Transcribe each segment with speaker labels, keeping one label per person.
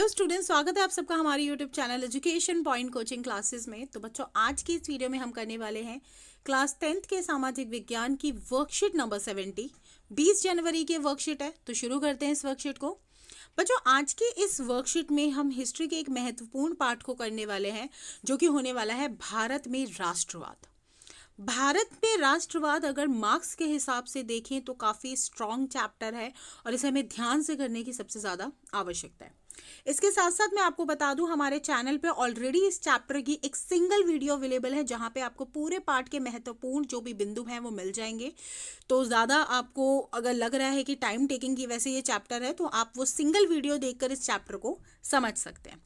Speaker 1: Hello students, स्वागत है आप सबका हमारे YouTube channel education point coaching classes में। तो बच्चों, आज की इस वीडियो में हम करने वाले हैं क्लास 10th के सामाजिक विज्ञान की वर्कशीट नंबर 70। 20 जनवरी की वर्कशीट है, तो शुरू करते हैं इस वर्कशीट को। बच्चों, आज की इस वर्कशीट में हम हिस्ट्री के एक महत्वपूर्ण पाठ को करने वाले हैं, जो कि होने वाला है भारत में राष्ट्रवाद। भारत में राष्ट्रवाद अगर मार्क्स के हिसाब से देखें तो काफ़ी स्ट्रॉन्ग चैप्टर है और इसे हमें ध्यान से करने की सबसे ज़्यादा आवश्यकता है। इसके साथ साथ मैं आपको बता दूं, हमारे चैनल पे ऑलरेडी इस चैप्टर की एक सिंगल वीडियो अवेलेबल है, जहां पे आपको पूरे पाठ के महत्वपूर्ण जो भी बिंदु हैं वो मिल जाएंगे। तो ज़्यादा आपको अगर लग रहा है कि टाइम टेकिंग की वैसे ये चैप्टर है, तो आप वो सिंगल वीडियो देखकर इस चैप्टर को समझ सकते हैं।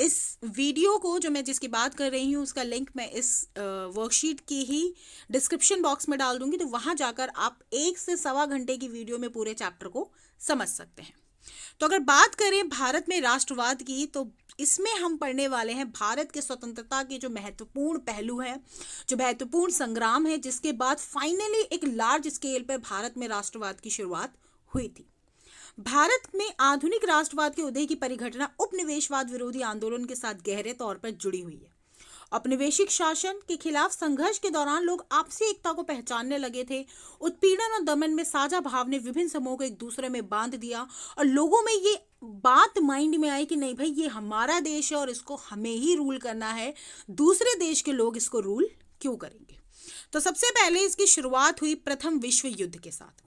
Speaker 1: इस वीडियो को जो मैं जिसकी बात कर रही हूँ, उसका लिंक मैं इस वर्कशीट की ही डिस्क्रिप्शन बॉक्स में डाल दूंगी, तो वहां जाकर आप 1 से सवा घंटे की वीडियो में पूरे चैप्टर को समझ सकते हैं। तो अगर बात करें भारत में राष्ट्रवाद की, तो इसमें हम पढ़ने वाले हैं भारत के स्वतंत्रता के जो महत्वपूर्ण पहलू हैं, जो महत्वपूर्ण संग्राम है, जिसके बाद फाइनली एक लार्ज स्केल पर भारत में राष्ट्रवाद की शुरुआत हुई थी। भारत में आधुनिक राष्ट्रवाद के उदय की परिघटना उपनिवेशवाद विरोधी आंदोलन के साथ गहरे तौर पर जुड़ी हुई है। औपनिवेशिक शासन के खिलाफ संघर्ष के दौरान लोग आपसी एकता को पहचानने लगे थे। उत्पीड़न और दमन में साझा भाव ने विभिन्न समूहों को एक दूसरे में बांध दिया और लोगों में ये बात माइंड में आई कि नहीं भाई, ये हमारा देश है और इसको हमें ही रूल करना है, दूसरे देश के लोग इसको रूल क्यों करेंगे। तो सबसे पहले इसकी शुरुआत हुई प्रथम विश्व युद्ध के साथ।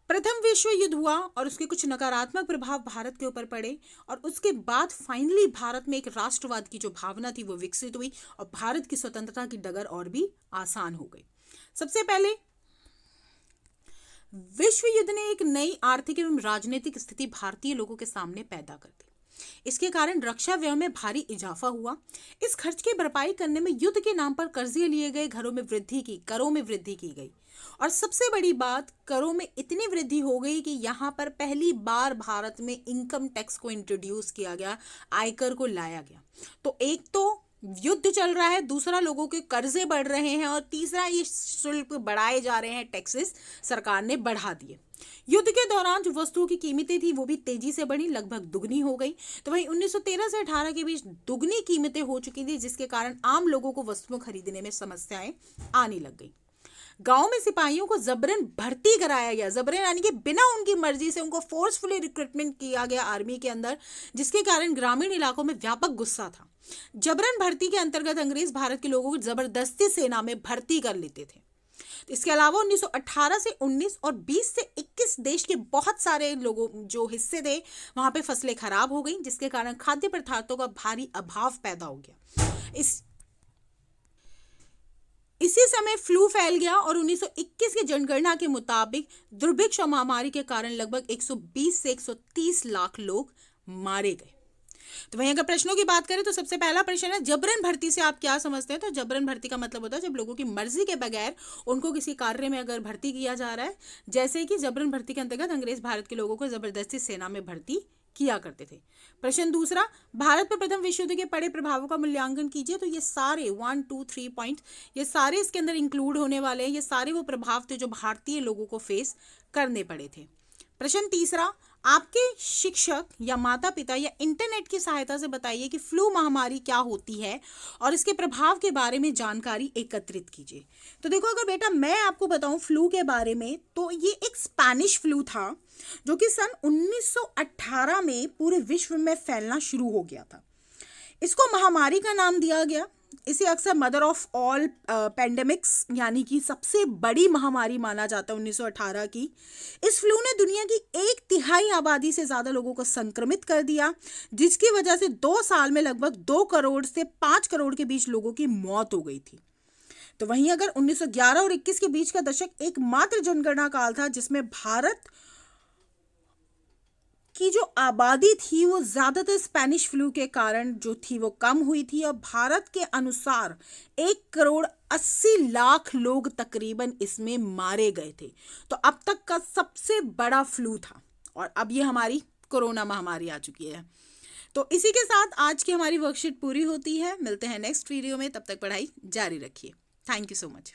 Speaker 1: प्रथम विश्व युद्ध हुआ और उसके कुछ नकारात्मक प्रभाव भारत के ऊपर पड़े, और उसके बाद फाइनली भारत में एक राष्ट्रवाद की जो भावना थी वो विकसित हुई और भारत की स्वतंत्रता की डगर और भी आसान हो गई। सबसे पहले विश्व युद्ध ने एक नई आर्थिक एवं राजनीतिक स्थिति भारतीय लोगों के सामने पैदा कर दी। इसके कारण रक्षा व्यय में भारी इजाफा हुआ। इस खर्च की भरपाई करने में युद्ध के नाम पर कर्जे लिए गए, करों में वृद्धि की गई। और सबसे बड़ी बात, करों में इतनी वृद्धि हो गई कि यहाँ पर पहली बार भारत में इनकम टैक्स को इंट्रोड्यूस किया गया, आयकर को लाया गया। तो एक तो युद्ध चल रहा है, दूसरा लोगों के कर्जे बढ़ रहे हैं, और तीसरा ये शुल्क बढ़ाए जा रहे हैं, टैक्सेस सरकार ने बढ़ा दिए। युद्ध के दौरान जो वस्तुओं की कीमतें थी वो भी तेजी से बढ़ी, लगभग दुगनी हो गई। तो वहीं 1913 से 18 के बीच दुगनी कीमतें हो चुकी थी, जिसके कारण आम लोगों को वस्तुओं खरीदने में समस्याएं आने लग गई। गांव में सिपाहियों को जबरन भर्ती कराया गया, जबरन यानी कि बिना उनकी मर्जी से उनको फोर्सफुली रिक्रूटमेंट किया गया आर्मी के अंदर, जिसके कारण ग्रामीण इलाकों में व्यापक गुस्सा था। जबरन भर्ती के अंतर्गत अंग्रेज भारत के लोगों को जबरदस्ती सेना में भर्ती कर लेते थे। इसके अलावा 1918 से 19 और 20 से 21 देश के बहुत सारे लोगों जो हिस्से थे, वहां पे फसलें खराब हो गई, जिसके कारण खाद्य पदार्थों का भारी अभाव पैदा हो गया। इसी समय फ्लू फैल गया और 1921 की जनगणना के मुताबिक दुर्भिक्ष और महामारी के कारण लगभग 120 से 130 लाख लोग मारे गए। तो वहीं अगर प्रश्नों की बात करें तो सबसे पहला प्रश्न है, जबरन भर्ती से आप क्या समझते हैं। तो जबरन भर्ती का मतलब होता है जब लोगों की मर्जी के बगैर उनको किसी कार्य में अगर भर्ती किया जा रहा है, जैसे कि जबरन भर्ती के अंतर्गत अंग्रेज भारत के लोगों को जबरदस्ती सेना में भर्ती किया करते थे। प्रश्न दूसरा, भारत पर प्रथम विश्व युद्ध के पड़े प्रभावों का मूल्यांकन कीजिए। तो ये सारे 1, 2, 3 पॉइंट, ये सारे इसके अंदर इंक्लूड होने वाले हैं। ये सारे वो प्रभाव थे जो भारतीय लोगों को फेस करने पड़े थे। प्रश्न तीसरा, आपके शिक्षक या माता पिता या इंटरनेट की सहायता से बताइए कि फ्लू महामारी क्या होती है और इसके प्रभाव के बारे में जानकारी एकत्रित कीजिए। तो देखो, अगर बेटा मैं आपको बताऊं फ्लू के बारे में, तो ये एक स्पेनिश फ्लू था जो कि सन 1918 में पूरे विश्व में फैलना शुरू हो गया था। इसको महामारी का नाम दिया गया। इसे अक्सर मदर ऑफ ऑल पेंडेमिक्स यानी कि सबसे बड़ी महामारी माना जाता है 1918 की। इस फ्लू ने दुनिया की 1/3 आबादी से ज़्यादा लोगों को संक्रमित कर दिया, जिसकी वजह से 2 साल में लगभग 2 करोड़ से 5 करोड़ के बीच लोगों की मौत हो गई थी। तो वहीं अगर 1911 और 21 के बीच का दशक एकमात्र जनगणना काल था जिसमें भारत की जो आबादी थी वो ज़्यादातर स्पेनिश फ्लू के कारण जो थी वो कम हुई थी, और भारत के अनुसार 1,80,00,000 लोग तकरीबन इसमें मारे गए थे। तो अब तक का सबसे बड़ा फ्लू था, और अब ये हमारी कोरोना महामारी आ चुकी है। तो इसी के साथ आज की हमारी वर्कशीट पूरी होती है। मिलते हैं नेक्स्ट वीडियो में, तब तक पढ़ाई जारी रखिए। Thank you so much.